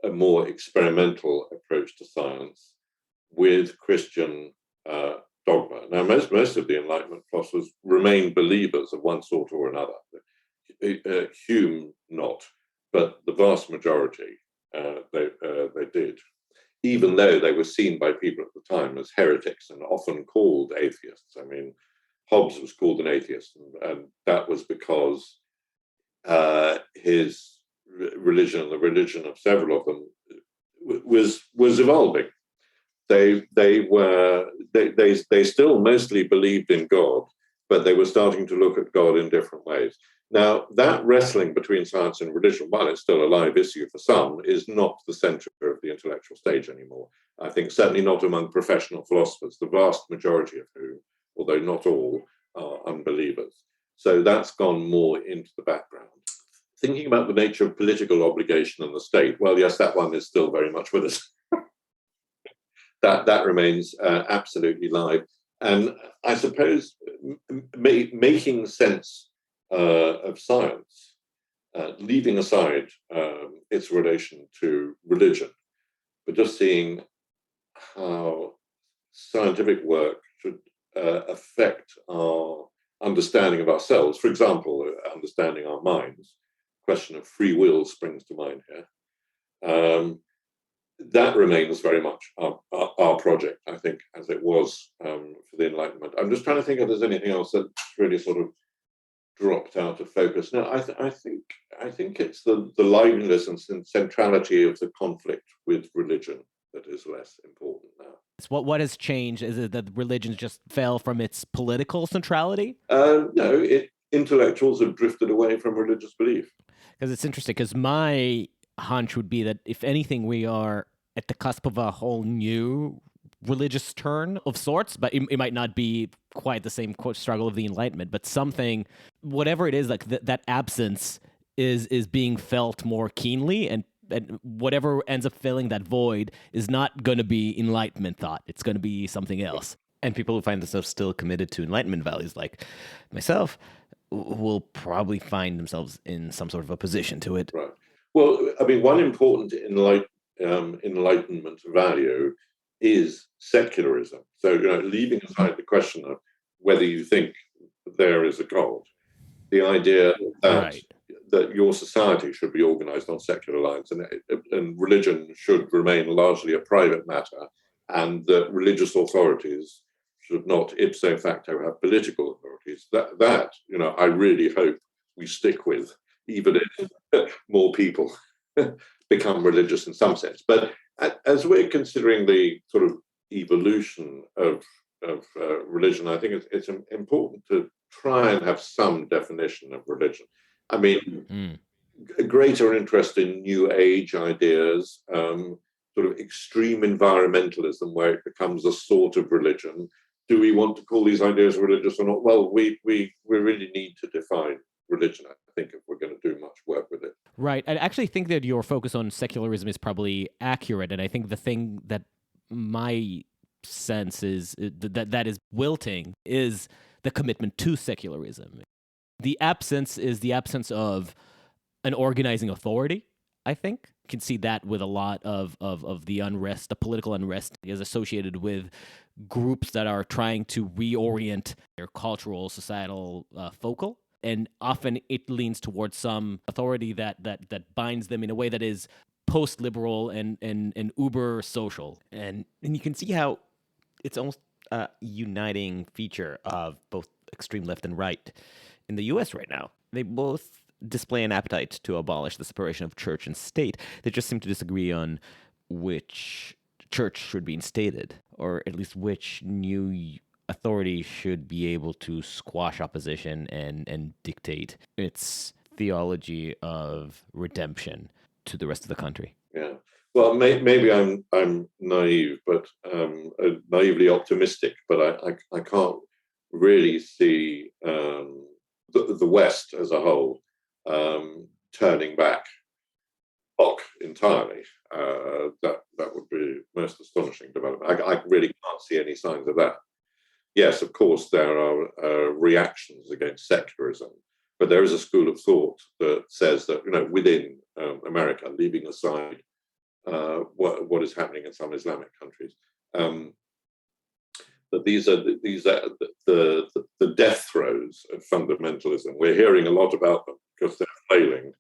a more experimental approach to science with Christian dogma. Now, most of the Enlightenment philosophers remain believers of one sort or another. Hume not, but the vast majority they did, even though they were seen by people at the time as heretics and often called atheists. I mean, Hobbes was called an atheist, and that was because his religion, the religion of several of them, was evolving. They still mostly believed in God, but they were starting to look at God in different ways. Now, that wrestling between science and religion, while it's still a live issue for some, is not the center of the intellectual stage anymore. I think certainly not among professional philosophers, the vast majority of whom, although not all, are unbelievers. So that's gone more into the background. Thinking about the nature of political obligation and the state, well, yes, that one is still very much with us. that remains absolutely live. And I suppose making sense of science, leaving aside its relation to religion, but just seeing how scientific work should affect our understanding of ourselves. For example, understanding our minds. Question of free will springs to mind here. That remains very much our project, I think, as it was for the Enlightenment. I'm just trying to think if there's anything else that's really sort of dropped out of focus. No, I think it's the liveliness and centrality of the conflict with religion that is less important now. What has changed? Is it that religion just fell from its political centrality? No, intellectuals have drifted away from religious belief. Because it's interesting, because my hunch would be that, if anything, we are at the cusp of a whole new religious turn of sorts, but it might not be quite the same quote struggle of the Enlightenment, but something, whatever it is, like that absence is being felt more keenly, and whatever ends up filling that void is not going to be Enlightenment thought. It's going to be something else. And people who find themselves still committed to Enlightenment values, like myself, will probably find themselves in some sort of opposition to it. Right. Well, I mean, one important Enlightenment value is secularism. So, leaving aside the question of whether you think there is a God, the idea that your society should be organized on secular lines, and religion should remain largely a private matter, and that religious authorities should not ipso facto have political authorities. That I really hope we stick with, even if more people become religious in some sense. But as we're considering the sort of evolution of religion, I think it's important to try and have some definition of religion. I mean, a greater interest in New Age ideas, sort of extreme environmentalism, where it becomes a sort of religion. Do we want to call these ideas religious or not? Well, we really need to define religion, I think, if we're going to do much work with it. Right. I actually think that your focus on secularism is probably accurate, and I think the thing that my sense is that is wilting is the commitment to secularism. The absence is the absence of an organizing authority, I think. You can see that with a lot of the unrest, the political unrest is associated with groups that are trying to reorient their cultural, societal focal. And often it leans towards some authority that binds them in a way that is post-liberal and uber social. And you can see how it's almost a uniting feature of both extreme left and right in the U.S. right now. They both display an appetite to abolish the separation of church and state. They just seem to disagree on which church should be instated, or at least which new authority should be able to squash opposition and dictate its theology of redemption to the rest of the country. Yeah. Well, maybe I'm naive, but naively optimistic. But I can't really see the West as a whole turning back entirely. That would be most astonishing development. I really can't see any signs of that. Yes, of course, there are reactions against secularism, but there is a school of thought that says that within America, leaving aside what is happening in some Islamic countries. But these are the death throes of fundamentalism. We're hearing a lot about them because they're failing,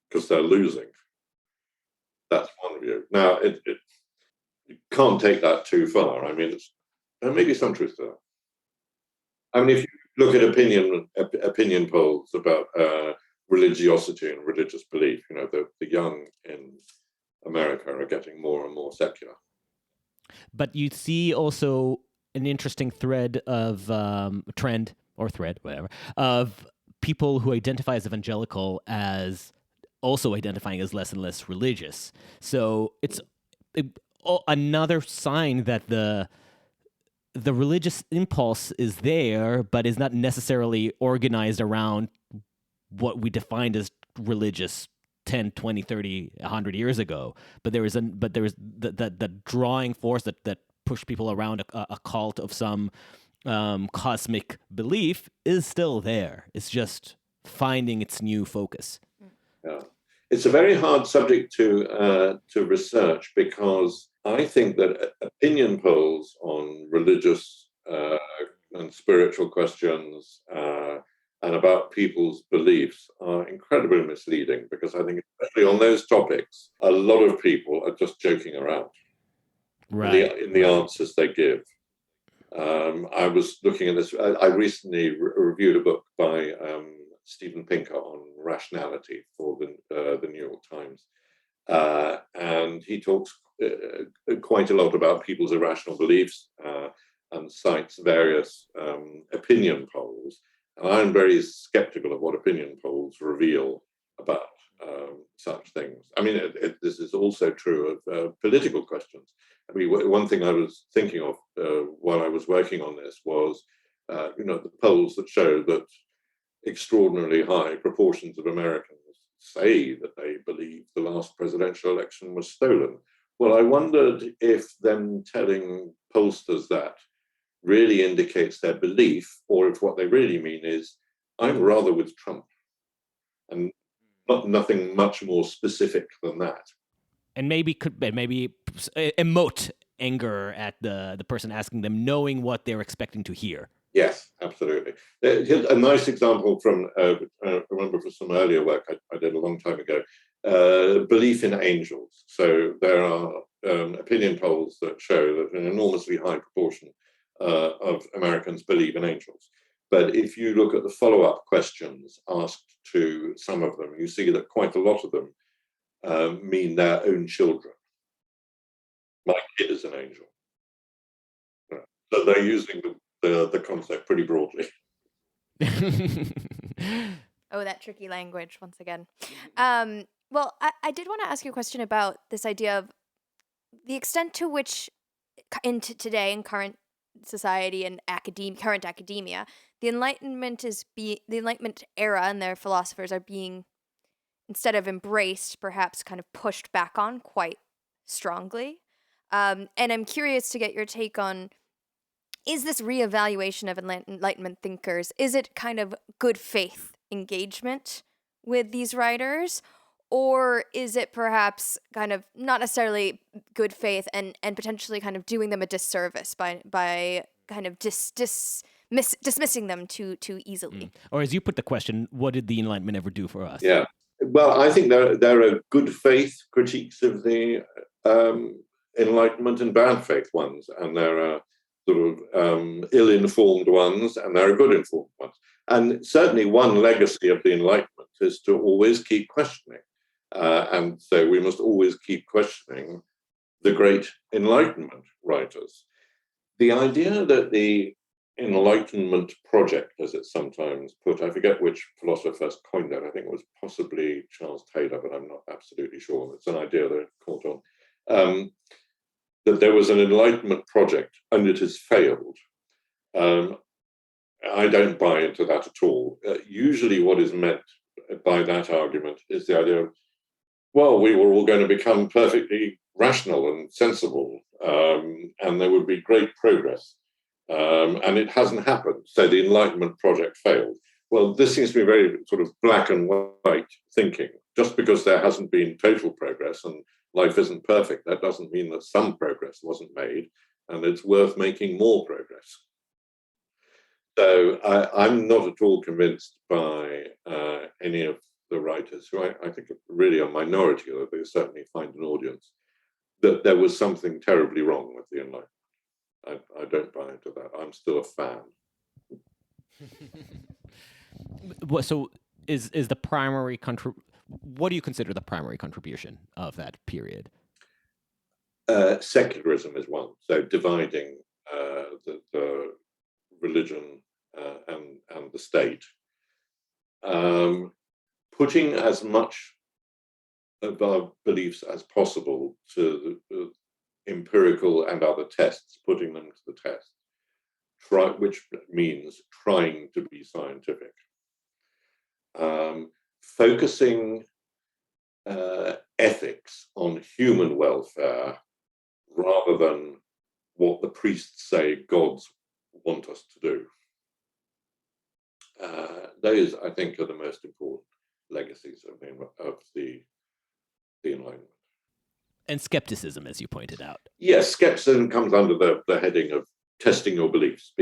because they're losing. That's one view. Now, you can't take that too far. I mean, there may be some truth to that. I mean, if you look at opinion polls about religiosity and religious belief, the young in America are getting more and more secular. But you see also an interesting thread of of people who identify as evangelical as also identifying as less and less religious. So it's another sign that the religious impulse is there, but is not necessarily organized around what we defined as religious 10, 20, 30, 100 years ago. But there is the drawing force that pushed people around a cult of some cosmic belief is still there. It's just finding its new focus. Yeah. It's a very hard subject to research, because I think that opinion polls on religious and spiritual questions and about people's beliefs are incredibly misleading, because I think especially on those topics, a lot of people are just joking around in the answers they give. I was looking at this. I recently reviewed a book by Steven Pinker on rationality for the New York Times, and he talks quite a lot about people's irrational beliefs and cites various opinion polls. And I'm very skeptical of what opinion polls reveal about such things. I mean, this is also true of political questions. I mean, one thing I was thinking of while I was working on this was, the polls that show that extraordinarily high proportions of Americans say that they believe the last presidential election was stolen. Well, I wondered if them telling pollsters that really indicates their belief, or if what they really mean is, I'm rather with Trump, and nothing much more specific than that. And maybe emote anger at the person asking them, knowing what they're expecting to hear. Yes, absolutely. A nice example from, I remember from some earlier work I did a long time ago, belief in angels. So there are opinion polls that show that an enormously high proportion of Americans believe in angels. But if you look at the follow-up questions asked to some of them, you see that quite a lot of them mean their own children. My kid is an angel. So they're using the concept pretty broadly. Oh, that tricky language once again. Well, I did want to ask you a question about this idea of the extent to which today in current society and current academia, the Enlightenment era and their philosophers are being, instead of embraced, perhaps kind of pushed back on quite strongly. And I'm curious to get your take on, is this reevaluation of Enlightenment thinkers, is it kind of good faith engagement with these writers? Or is it perhaps kind of not necessarily good faith and potentially kind of doing them a disservice by kind of dismissing them too easily? Or as you put the question, what did the Enlightenment ever do for us? Yeah. Well, I think there are good faith critiques of the Enlightenment and bad faith ones, and there are sort of ill-informed ones, and there are good-informed ones. And certainly one legacy of the Enlightenment is to always keep questioning. And so we must always keep questioning the great Enlightenment writers. The idea that the Enlightenment project, as it's sometimes put, I forget which philosopher first coined it, I think it was possibly Charles Taylor, but I'm not absolutely sure. It's an idea that caught on. That there was an Enlightenment project and it has failed. I don't buy into that at all. Usually what is meant by that argument is the idea of, well, we were all going to become perfectly rational and sensible, and there would be great progress. And it hasn't happened. So the Enlightenment project failed. Well, this seems to be very sort of black and white thinking. just because there hasn't been total progress and life isn't perfect, that doesn't mean that some progress wasn't made, and it's worth making more progress. So I'm not at all convinced by any of the writers, who I think are really a minority, although they certainly find an audience, that there was something terribly wrong with the Enlightenment. I don't buy into that. I'm still a fan. So is the primary what do you consider the primary contribution of that period? Secularism is one. So dividing the religion and the state, putting as much of our beliefs as possible to the empirical and other tests, putting them to the test, which means trying to be scientific. Focusing ethics on human welfare rather than what the priests say gods want us to do. Those, I think, are the most important legacies of the Enlightenment. And skepticism, as you pointed out. Yes, skepticism comes under the heading of testing your beliefs,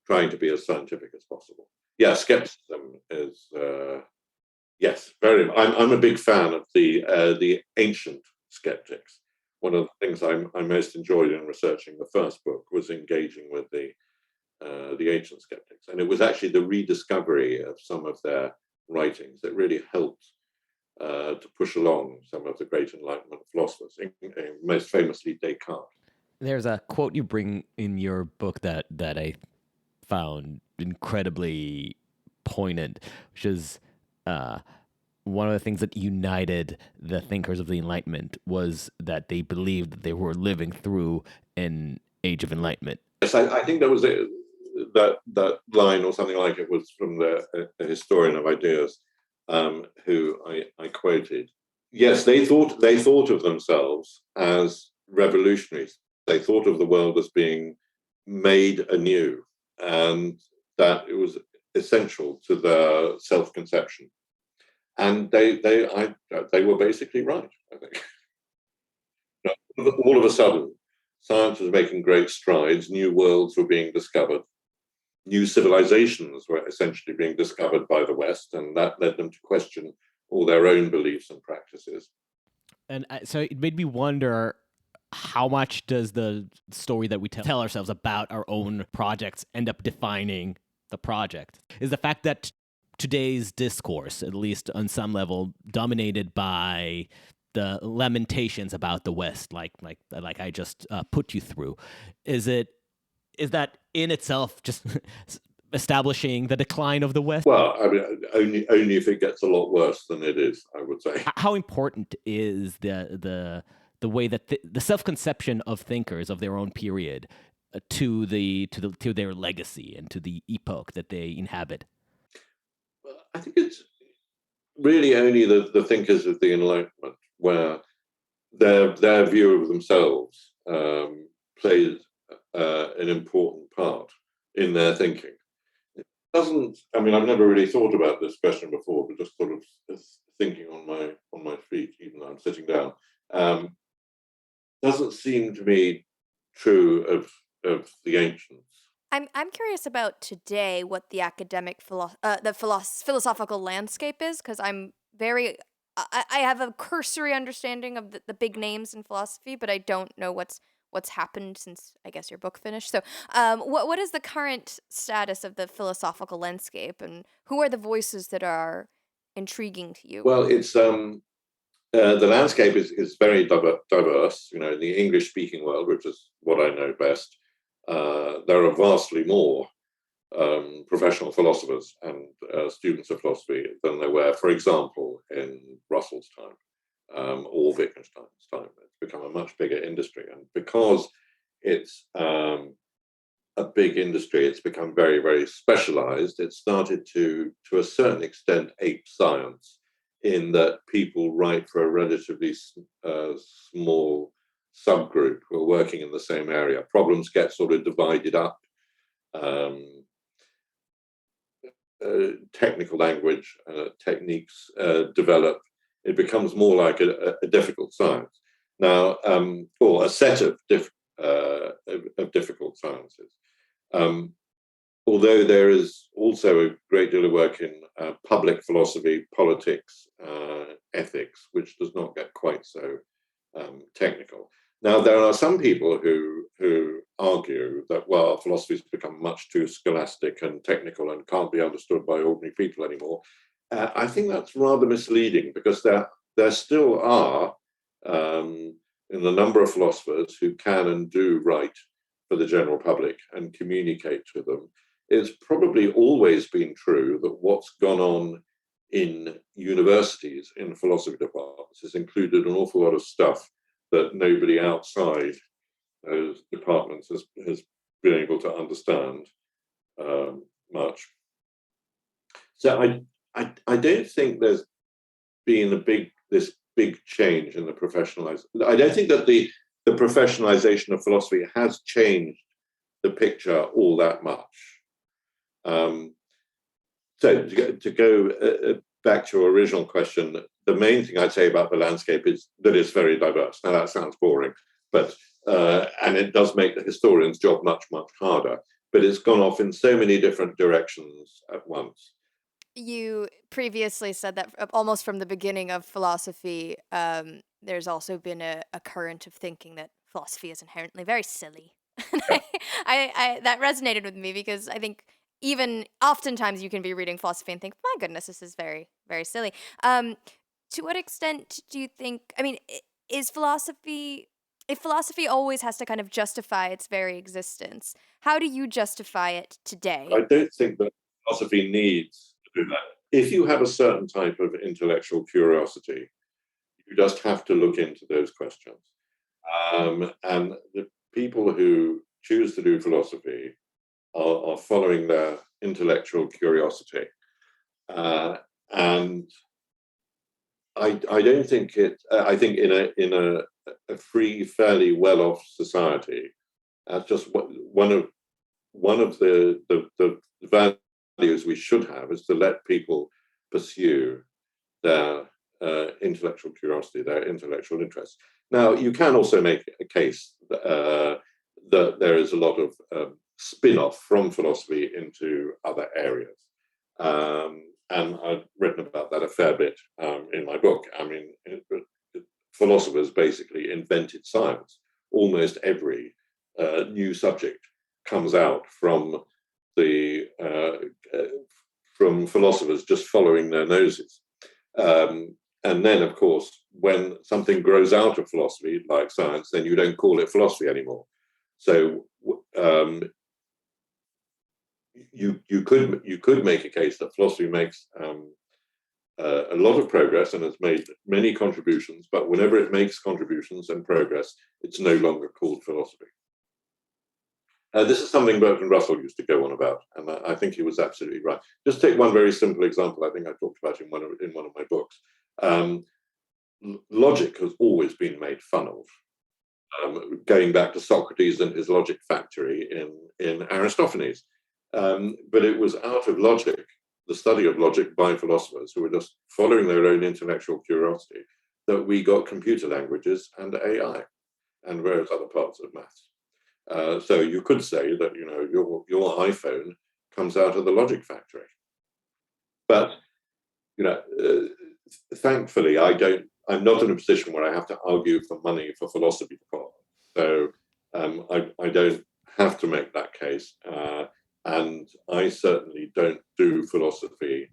trying to be as scientific as possible. Yeah, skepticism is yes, very. I'm a big fan of the ancient skeptics. One of the things I most enjoyed in researching the first book was engaging with the ancient skeptics, and it was actually the rediscovery of some of their writings that really helped to push along some of the great Enlightenment philosophers, most famously Descartes. There's a quote you bring in your book that I found incredibly poignant, which is one of the things that united the thinkers of the Enlightenment was that they believed that they were living through an age of enlightenment. Yes, I think that was that line or something like it was from the historian of ideas, who I quoted. Yes, they thought of themselves as revolutionaries. They thought of the world as being made anew, and that it was essential to their self-conception. And they were basically right, I think. All of a sudden, science was making great strides, new worlds were being discovered, new civilizations were essentially being discovered by the West, and that led them to question all their own beliefs and practices. And so it made me wonder, how much does the story that we tell ourselves about our own projects end up defining the project? Is the fact that today's discourse, at least on some level, dominated by the lamentations about the West, like I just put you through, is that in itself just establishing the decline of the West? Well, I mean, only if it gets a lot worse than it is, I would say. How important is the way that the self-conception of thinkers of their own period to their legacy and to the epoch that they inhabit? I think it's really only the thinkers of the Enlightenment where their view of themselves plays an important part in their thinking. It doesn't. I mean, I've never really thought about this question before, but just sort of thinking on my feet, even though I'm sitting down, doesn't seem to me true of the ancients. I'm curious about today what the academic philosophical landscape is, because I have a cursory understanding of the big names in philosophy, but I don't know what's happened since, I guess, your book finished. So what is the current status of the philosophical landscape, and who are the voices that are intriguing to you? Well, it's the landscape is very diverse. You know, in the English-speaking world, which is what I know best, there are vastly more professional philosophers and students of philosophy than there were, for example, in Russell's time or Wittgenstein's time. It's become a much bigger industry, and because it's a big industry, it's become very, very specialized. It started to a certain extent, ape science, in that people write for a relatively small subgroup who are working in the same area. Problems get sort of divided up. technical language techniques develop, it becomes more like a difficult science. Now, or a set of difficult sciences. Although there is also a great deal of work in public philosophy, politics, ethics, which does not get quite so technical. Now, there are some people who argue that, well, philosophy has become much too scholastic and technical and can't be understood by ordinary people anymore. I think that's rather misleading, because there still are in a number of philosophers who can and do write for the general public and communicate to them. It's probably always been true that what's gone on in universities, in philosophy departments, has included an awful lot of stuff that nobody outside those departments has been able to understand much. So I don't think there's been this big change in the professionalization. I don't think that the professionalization of philosophy has changed the picture all that much. So to go back to your original question, the main thing I'd say about the landscape is that it's very diverse. Now, that sounds boring, but and it does make the historian's job much, much harder, but it's gone off in so many different directions at once. You previously said that almost from the beginning of philosophy, there's also been a current of thinking that philosophy is inherently very silly. I that resonated with me, because I think even oftentimes you can be reading philosophy and think, my goodness, this is very, very silly. To what extent do you think, I mean, if philosophy always has to kind of justify its very existence, how do you justify it today? I don't think that philosophy needs to do that. If you have a certain type of intellectual curiosity, you just have to look into those questions. And the people who choose to do philosophy are following their intellectual curiosity. And I don't think I think in a free, fairly well-off society, that's just one of the values we should have, is to let people pursue their intellectual curiosity, their intellectual interests. Now, you can also make a case that there is a lot of spin-off from philosophy into other areas. And I've written about that a fair bit in my book. I mean, philosophers basically invented science. Almost every new subject comes out from philosophers just following their noses. And then, of course, when something grows out of philosophy, like science, then you don't call it philosophy anymore. So you could make a case that philosophy makes a lot of progress and has made many contributions, but whenever it makes contributions and progress, it's no longer called philosophy. This is something Bertrand Russell used to go on about, and I think he was absolutely right. Just take one very simple example. I think I talked about in one of my books. Logic has always been made fun of. Going back to Socrates and his logic factory in Aristophanes. But it was out of logic, the study of logic by philosophers who were just following their own intellectual curiosity, that we got computer languages and AI and various other parts of maths. So you could say that, you know, your iPhone comes out of the logic factory. But, you know, thankfully, I'm not in a position where I have to argue for money for philosophy departments. So I don't have to make that case. And I certainly don't do philosophy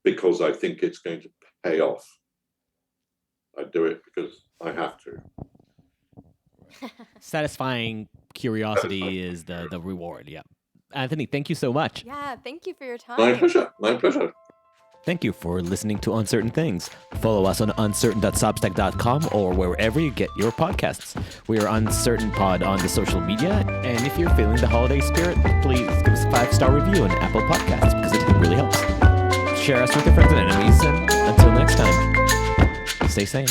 because I think it's going to pay off. I do it because I have to. Satisfying curiosity is the reward, yeah. Anthony, thank you so much. Yeah, thank you for your time. My pleasure. My pleasure. Thank you for listening to Uncertain Things. Follow us on uncertain.substack.com or wherever you get your podcasts. We are Uncertain Pod on the social media. And if you're feeling the holiday spirit, please give us a 5-star review on Apple Podcasts, because it really helps. Share us with your friends and enemies. And until next time, stay sane.